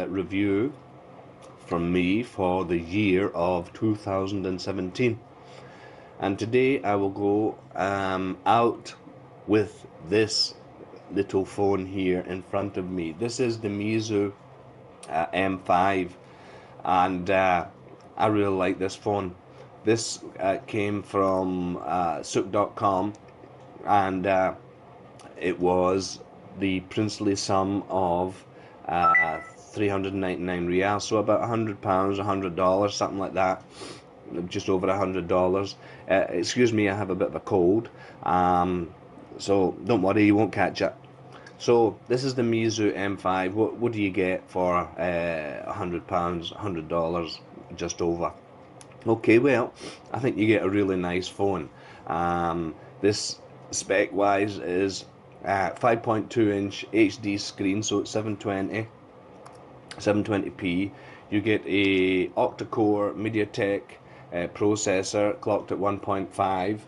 review from me for the year of 2017. And today I will go out with this little phone here in front of me. This is the Meizu M5, and I really like this phone. This came from souk.com, and it was the princely sum of 399 riyals, so about £100, $100, something like that, just over $100. Excuse me, I have a bit of a cold, so don't worry, you won't catch it. So this is the Mizu M5. What do you get for £100, $100, just over? Okay, well, I think you get a really nice phone. This spec-wise is 5.2-inch HD screen, so it's 720p. You get a octa-core MediaTek processor clocked at 1.5.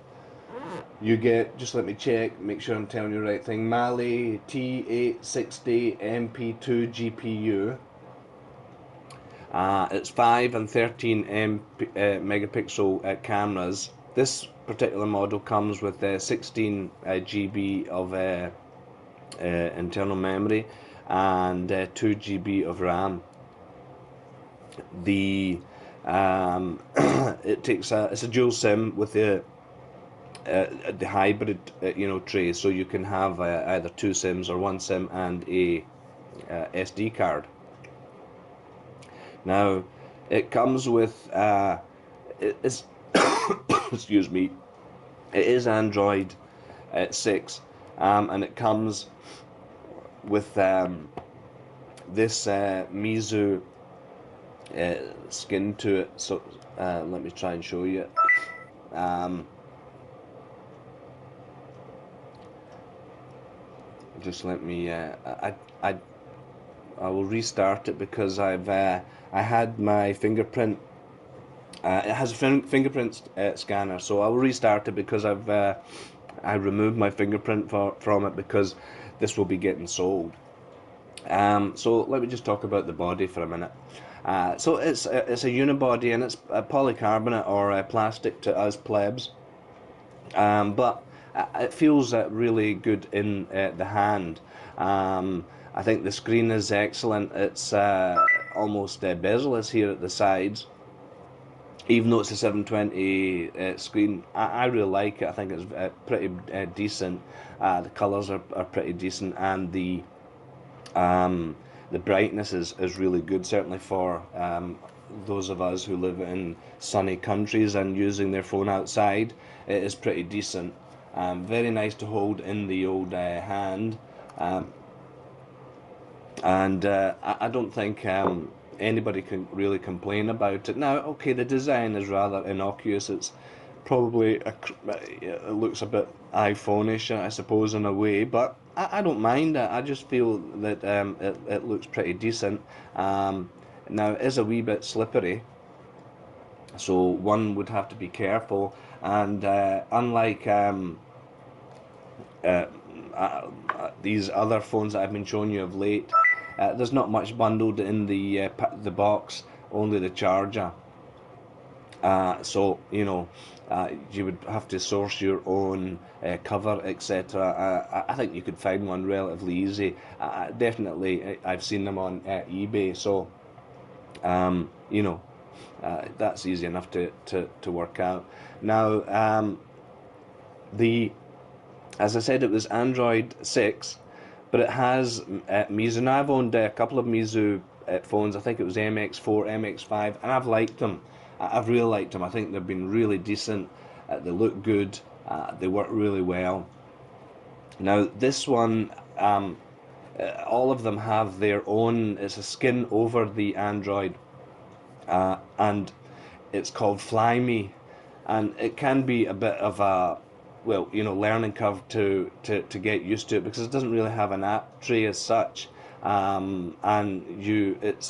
You get, just let me check, make sure I'm telling you the right thing, Mali T860 MP2 GPU. It's 5 and 13 megapixel cameras. This particular model comes with 16 GB of internal memory and 2 GB of RAM. The it's a dual SIM with the hybrid tray, so you can have either two SIMs or one SIM and a SD card. Now it comes with it's excuse me, it is Android 6, and it comes with this Meizu skin to it. So let me try and show you it. Just let me I will restart it because I had my fingerprint. It has a fingerprint scanner, so I will restart it because I removed my fingerprint from it because this will be getting sold. So let me just talk about the body for a minute. So it's a unibody, and it's a polycarbonate or plastic to us plebs, but it feels really good in the hand. I think the screen is excellent. It's almost bezel-less here at the sides. Even though it's a 720 screen, I really like it. I think it's pretty decent. The colours are pretty decent, and the brightness is really good, certainly for those of us who live in sunny countries and using their phone outside. It is pretty decent. Very nice to hold in the old hand, and I don't think anybody can really complain about it. Now, okay, the design is rather innocuous. It's probably it looks a bit iPhone-ish, I suppose, in a way, but I don't mind it. I just feel that it looks pretty decent. Now, it is a wee bit slippery, so one would have to be careful. And unlike these other phones that I've been showing you of late, there's not much bundled in the box, only the charger. So you would have to source your own cover, etc. I think you could find one relatively easy. Definitely, I've seen them on eBay. So that's easy enough to work out. Now, as I said, it was Android 6. But it has Meizu. Now, I've owned a couple of Meizu phones. I think it was MX4, MX5, and I've liked them. I've really liked them. I think they've been really decent. They look good. They work really well. Now, this one, all of them have their own. It's a skin over the Android, and it's called Fly Me, and it can be a bit of a learning curve to get used to it, because it doesn't really have an app tray as such, and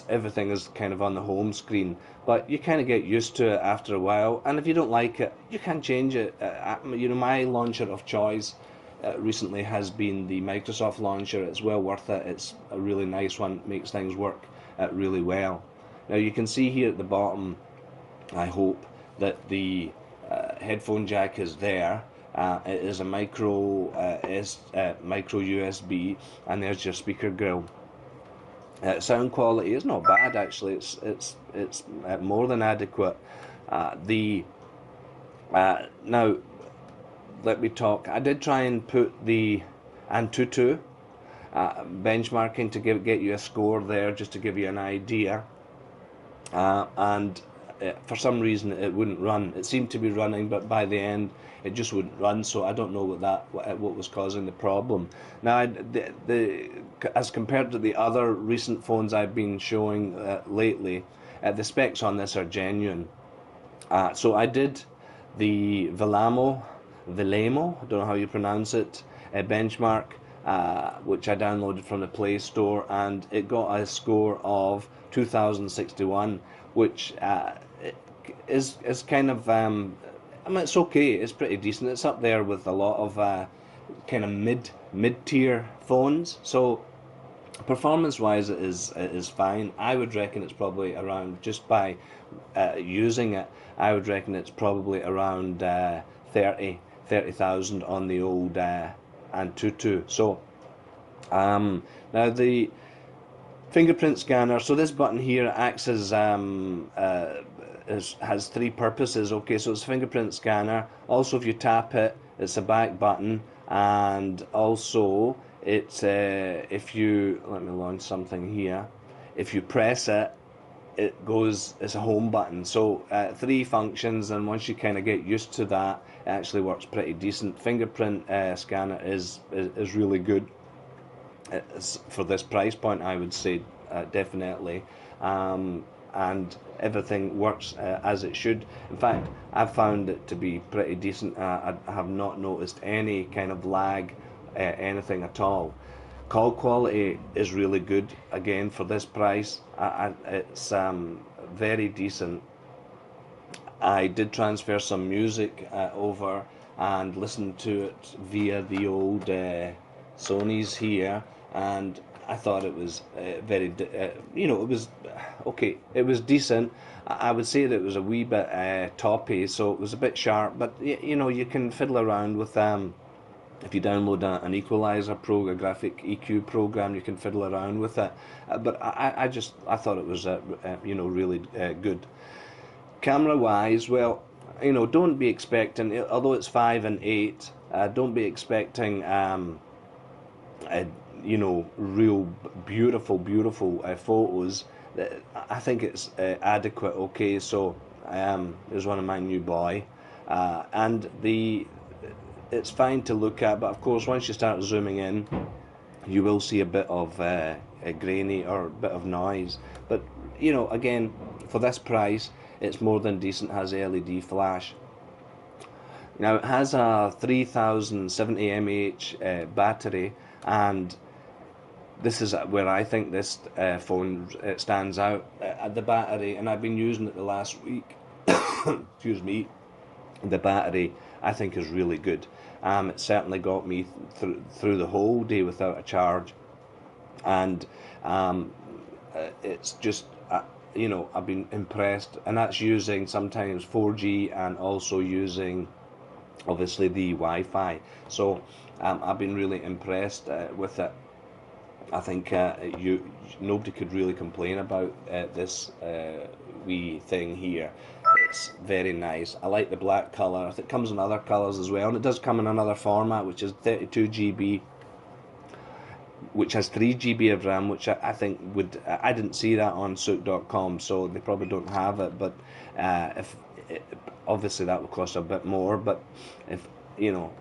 everything is kind of on the home screen, but you kind of get used to it after a while, and if you don't like it, you can change it. My launcher of choice recently has been the Microsoft launcher. It's well worth it. It's a really nice one, makes things work really well. Now you can see here at the bottom, I hope, that the headphone jack is there. It is a micro USB, and there's your speaker grill. Sound quality is not bad actually. It's more than adequate. The Now let me talk. I did try and put the Antutu benchmarking to get you a score there, just to give you an idea. And for some reason it wouldn't run. It seemed to be running, but by the end it just wouldn't run. So I don't know what was causing the problem. Now, as compared to the other recent phones I've been showing lately, the specs on this are genuine. So I did the Vilamo, I don't know how you pronounce it, benchmark, which I downloaded from the Play Store, and it got a score of 2061, which is kind of, I mean, it's okay, it's pretty decent. It's up there with a lot of kind of mid-tier phones. So performance-wise, it is fine. I would reckon it's probably around, just by using it, I would reckon it's probably around 30,000 on the old Antutu. So now the fingerprint scanner. So this button here acts as has three purposes. Okay, so it's a fingerprint scanner. Also, if you tap it, it's a back button, and also it's if you, let me launch something here. If you press it, it's a home button. So three functions, and once you kind of get used to that, it actually works pretty decent. Fingerprint scanner is really good. For this price point, I would say definitely, and everything works as it should. In fact, I've found it to be pretty decent. I have not noticed any kind of lag, anything at all. Call quality is really good again for this price. It's very decent. I did transfer some music over and listen to it via the old Sony's here, and I thought it was very, it was okay. It was decent. I would say that it was a wee bit toppy, so it was a bit sharp. But you can fiddle around with if you download an equalizer a graphic EQ program, you can fiddle around with it. But I thought it was really good. Camera wise, well, don't be expecting, although it's 5 and 8, don't be expecting real beautiful photos. I think it's adequate. Okay, so there's one of my new boy, and it's fine to look at, but of course once you start zooming in, you will see a bit of a grainy or a bit of noise. But again, for this price, it's more than decent. Has a LED flash. Now it has a 3070 mAh battery, and this is where I think this phone stands out at the battery, and I've been using it the last week. Excuse me. The battery, I think, is really good. It certainly got me through the whole day without a charge, and it's just I've been impressed, and that's using sometimes 4G and also using obviously the Wi-Fi. So I've been really impressed with it. I think nobody could really complain about this wee thing here. It's very nice. I like the black colour. It comes in other colours as well, and it does come in another format, which is 32 GB, which has 3 GB of RAM, which I think I didn't see that on Souk.com, so they probably don't have it. But obviously that would cost a bit more, but if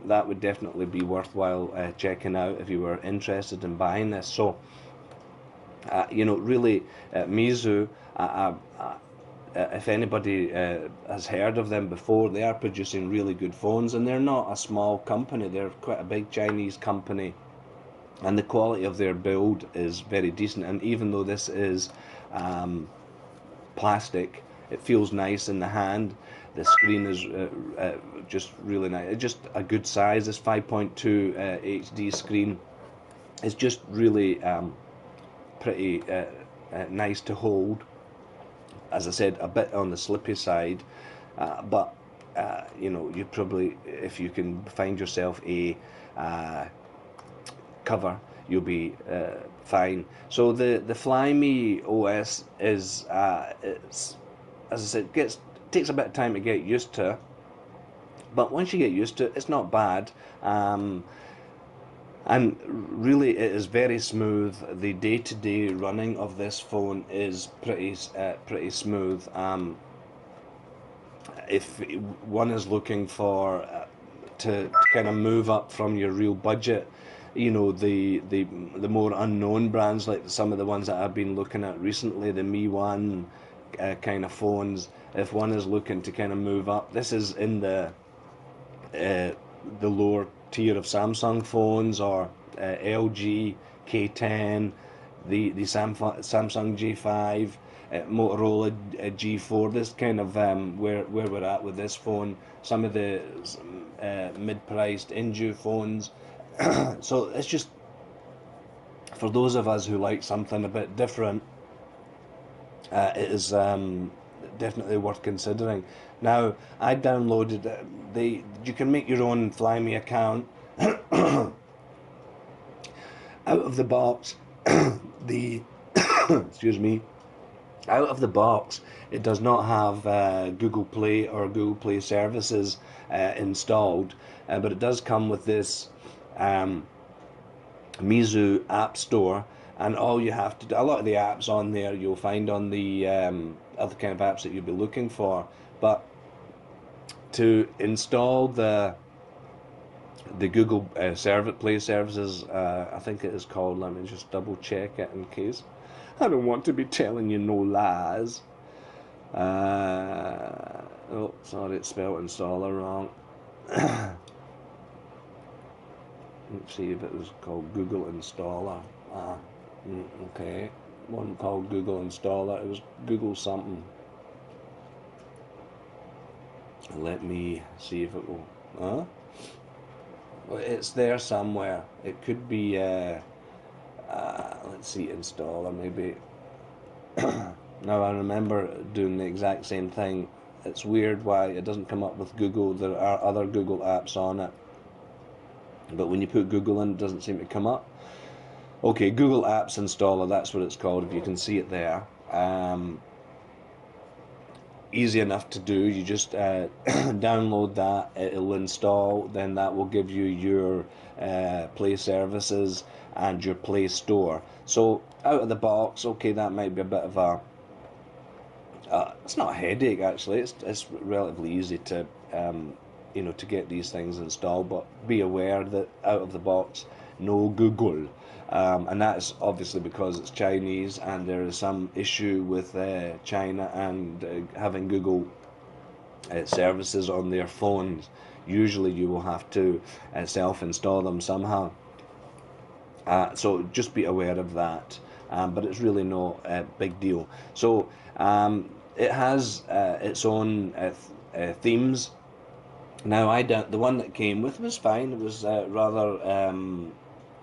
that would definitely be worthwhile checking out if you were interested in buying this. So really, Meizu, if anybody has heard of them before, they are producing really good phones, and they're not a small company. They're quite a big Chinese company, and the quality of their build is very decent. And even though this is plastic, it feels nice in the hand. The screen is just really nice. It's just a good size. This 5.2 HD screen is just really pretty nice to hold. As I said, a bit on the slippy side, but you know, you probably, if you can find yourself a cover, you'll be fine. So the Flyme OS is, it's, as I said, takes a bit of time to get used to, but once you get used to it, it's not bad. And really, it is very smooth. The day-to-day running of this phone is pretty smooth. If one is looking for to kind of move up from your real budget, you know, the more unknown brands, like some of the ones that I've been looking at recently, the Mi One kind of phones. If one is looking to kind of move up, this is in the lower tier of Samsung phones, or LG K10, the Samsung J5, Motorola G4. This kind of where we're at with this phone. Some of the mid-priced Inju phones. So it's just for those of us who like something a bit different. It is definitely worth considering. Now, I downloaded you can make your own Flyme account out of the box. The excuse me, out of the box, it does not have Google Play or Google Play services installed, but it does come with this Mizu App Store, and all you have to do, a lot of the apps on there you'll find on the other kind of apps that you'll be looking for, but to install the Google Play services, I think it is called, let me just double check it in case I don't want to be telling you no lies. Oh, sorry, it's spelled installer wrong. Let's see if it was called Google Installer. Okay, one called Google Installer. It was Google something. Let me see if it will. Well, it's there somewhere. It could be. Let's see, installer maybe. Now I remember doing the exact same thing. It's weird why it doesn't come up with Google. There are other Google apps on it, but when you put Google in, it doesn't seem to come up. Okay, Google Apps Installer, that's what it's called, if you can see it there. Easy enough to do. You just download that, it'll install, then that will give you your Play services and your Play Store. So out of the box, okay, that might be a bit of a it's not a headache actually. It's relatively easy to you know, to get these things installed, but be aware that out of the box, no Google, and that's obviously because it's Chinese, and there is some issue with China and having Google services on their phones. Usually you will have to self-install them somehow. So just be aware of that, but it's really no big deal. So it has its own themes. Now, the one that came with was fine. It was rather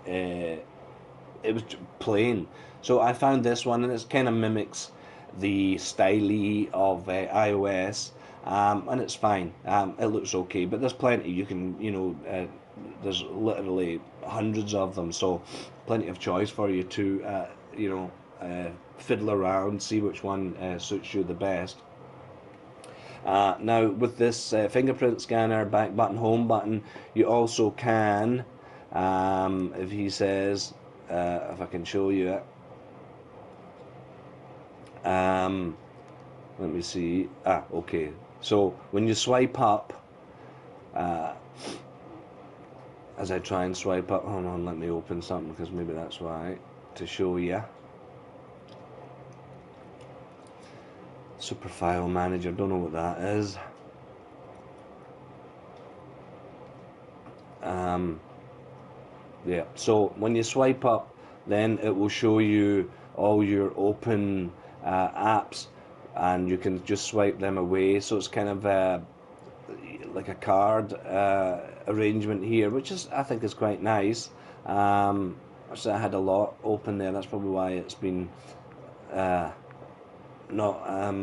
it was plain. So I found this one, and it kind of mimics the style of iOS, and it's fine. It looks okay, but there's plenty. You can, you know, there's literally hundreds of them, so plenty of choice for you to, you know, fiddle around, see which one suits you the best. Now, with this fingerprint scanner, back button, home button, you also can, if he says, if I can show you it, let me see, okay, so when you swipe up, as I try and swipe up, hold on, let me open something, because maybe that's why, to show you. Super File Manager, don't know what that is. Yeah, so when you swipe up, then it will show you all your open apps, and you can just swipe them away. So it's kind of like a card arrangement here, which is, I think, is quite nice. So I had a lot open there. That's probably why it's been not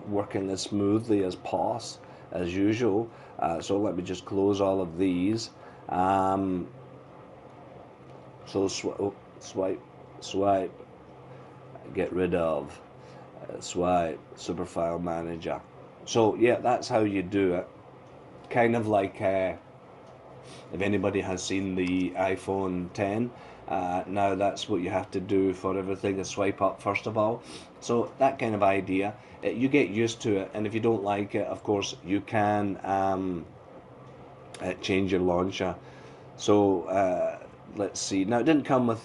working as smoothly as usual. So let me just close all of these. So swipe, swipe, get rid of, swipe, super file manager. So yeah, that's how you do it. Kind of like if anybody has seen the iPhone 10, now that's what you have to do for everything, is swipe up first of all. So that kind of idea, you get used to it, and if you don't like it, of course, you can change your launcher. So let's see. Now it didn't come with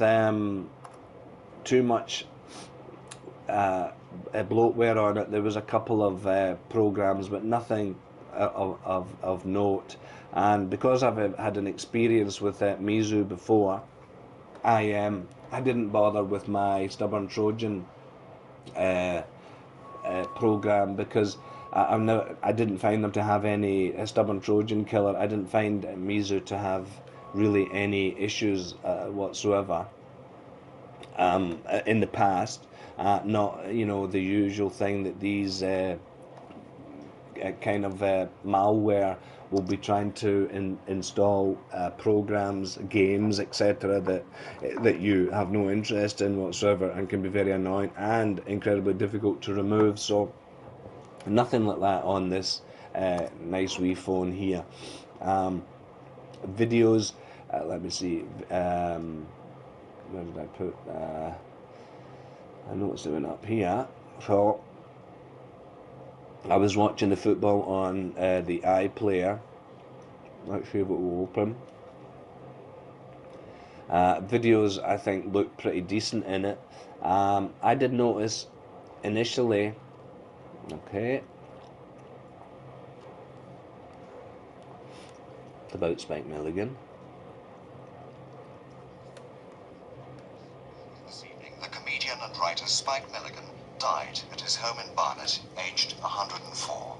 too much bloatware on it. There was a couple of programs, but nothing of note. And because I've had an experience with Meizu before, I didn't bother with my Stubborn Trojan uh, program, because I didn't find them to have any Stubborn Trojan killer. I didn't find Meizu to have really any issues whatsoever in the past. Not, you know, the usual thing that these kind of malware will be trying to install programs, games, etc. that you have no interest in whatsoever, and can be very annoying and incredibly difficult to remove. So nothing like that on this nice wee phone here. Videos, let me see, where did I put, I noticed it went up here. So I was watching the football on the iPlayer. Let's see if it will open. Videos, I think, look pretty decent in it. I did notice initially, okay, about Spike Milligan. This evening, the comedian and writer Spike Milligan died at his home in Barnet, aged 104.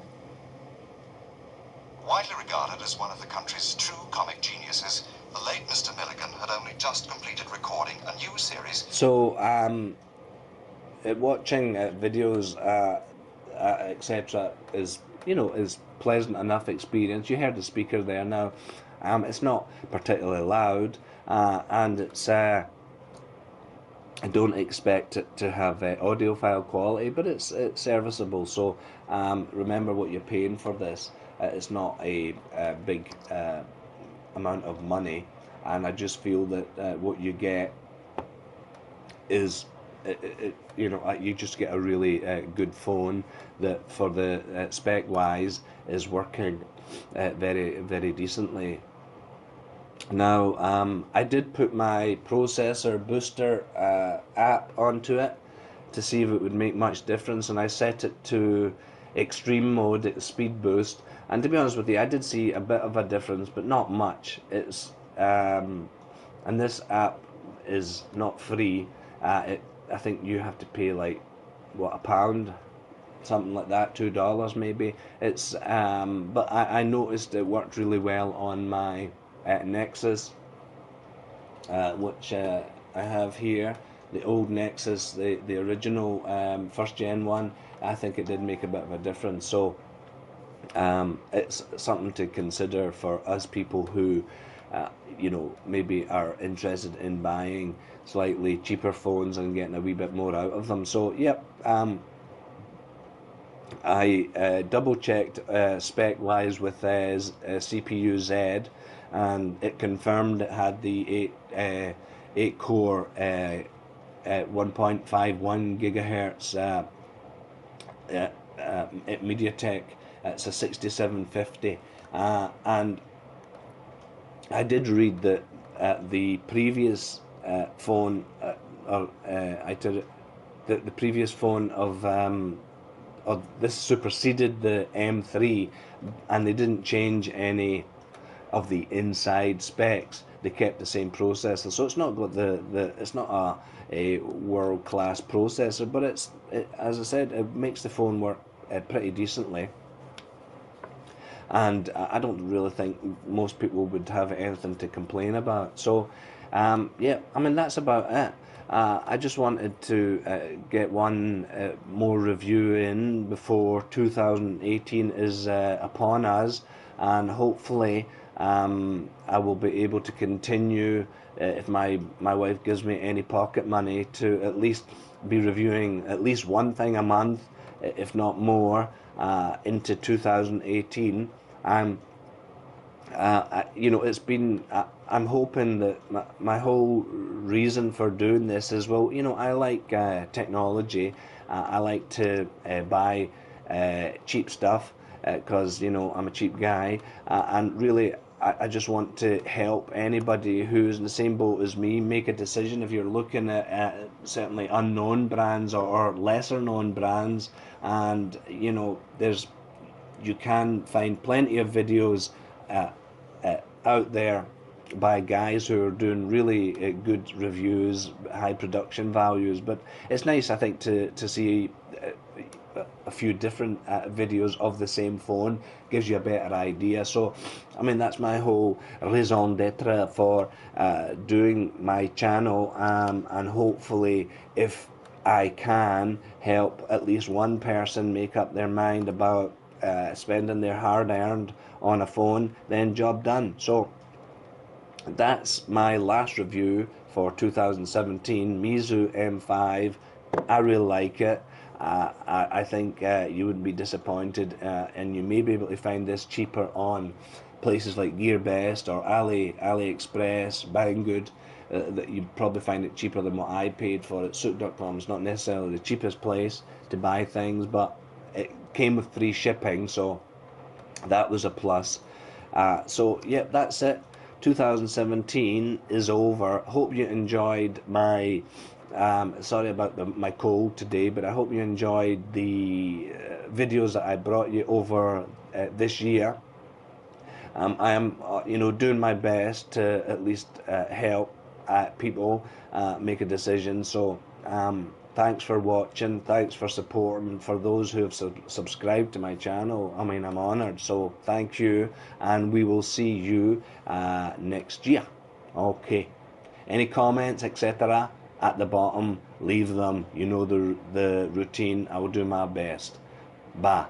Widely regarded as one of the country's true comic geniuses, the late Mr. Milligan had only just completed recording a new series. So, watching videos, etc., is, you know, is pleasant enough experience. You heard the speaker there now. It's not particularly loud, and it's I don't expect it to have audiophile quality, but it's serviceable. So remember what you're paying for this. It's not a big amount of money, and I just feel that what you get is, you know, you just get a really good phone that, for the spec wise, is working very, very decently. Now, I did put my processor booster app onto it to see if it would make much difference, and I set it to extreme mode, speed boost, and to be honest with you, I did see a bit of a difference, but not much. It's and this app is not free. I think you have to pay like, what, £1, something like that, $2 maybe. It's but I noticed it worked really well on my Nexus, which I have here, the old Nexus, the original first gen one. I think it did make a bit of a difference. So it's something to consider for us people who you know, maybe are interested in buying slightly cheaper phones and getting a wee bit more out of them. So yep, I double checked spec wise with CPU Z, and it confirmed it had the 8 core 1.51 gigahertz MediaTek. It's a 6750, and I did read that the previous phone, the previous phone of this superseded the M3, and they didn't change any of the inside specs. They kept the same processor, so it's not got it's not a world class processor, but as I said, it makes the phone work pretty decently. And I don't really think most people would have anything to complain about. So yeah, I mean, that's about it. I just wanted to get one more review in before 2018 is upon us, and hopefully I will be able to continue, if my wife gives me any pocket money, to at least be reviewing at least one thing a month, if not more, into 2018. I'm you know, it's been. I'm hoping that my whole reason for doing this is, well, you know, I like technology. I like to buy cheap stuff because, you know, I'm a cheap guy, and really, I just want to help anybody who's in the same boat as me make a decision. If you're looking at certainly unknown brands or lesser known brands, and you know, you can find plenty of videos uh, out there by guys who are doing really good reviews, high production values. But it's nice, I think, to see a few different videos of the same phone. Gives you a better idea. So, I mean, that's my whole raison d'etre for doing my channel, and hopefully, if I can help at least one person make up their mind about spending their hard earned on a phone, then job done. So that's my last review for 2017, Mizu M5. I really like it. I think you wouldn't be disappointed, and you may be able to find this cheaper on places like GearBest or AliExpress, Banggood. That you'd probably find it cheaper than what I paid for it. Souk.com is not necessarily the cheapest place to buy things, but it came with free shipping, so that was a plus. So yeah, that's it. 2017 is over. Hope you enjoyed my sorry about my cold today, but I hope you enjoyed the videos that I brought you over this year. I am, you know, doing my best to at least help people make a decision. So, thanks for watching. Thanks for supporting. For those who have subscribed to my channel, I mean, I'm honored. So, thank you, and we will see you next year. Okay. Any comments, etc., at the bottom, leave them. You know the routine. I will do my best. Bye.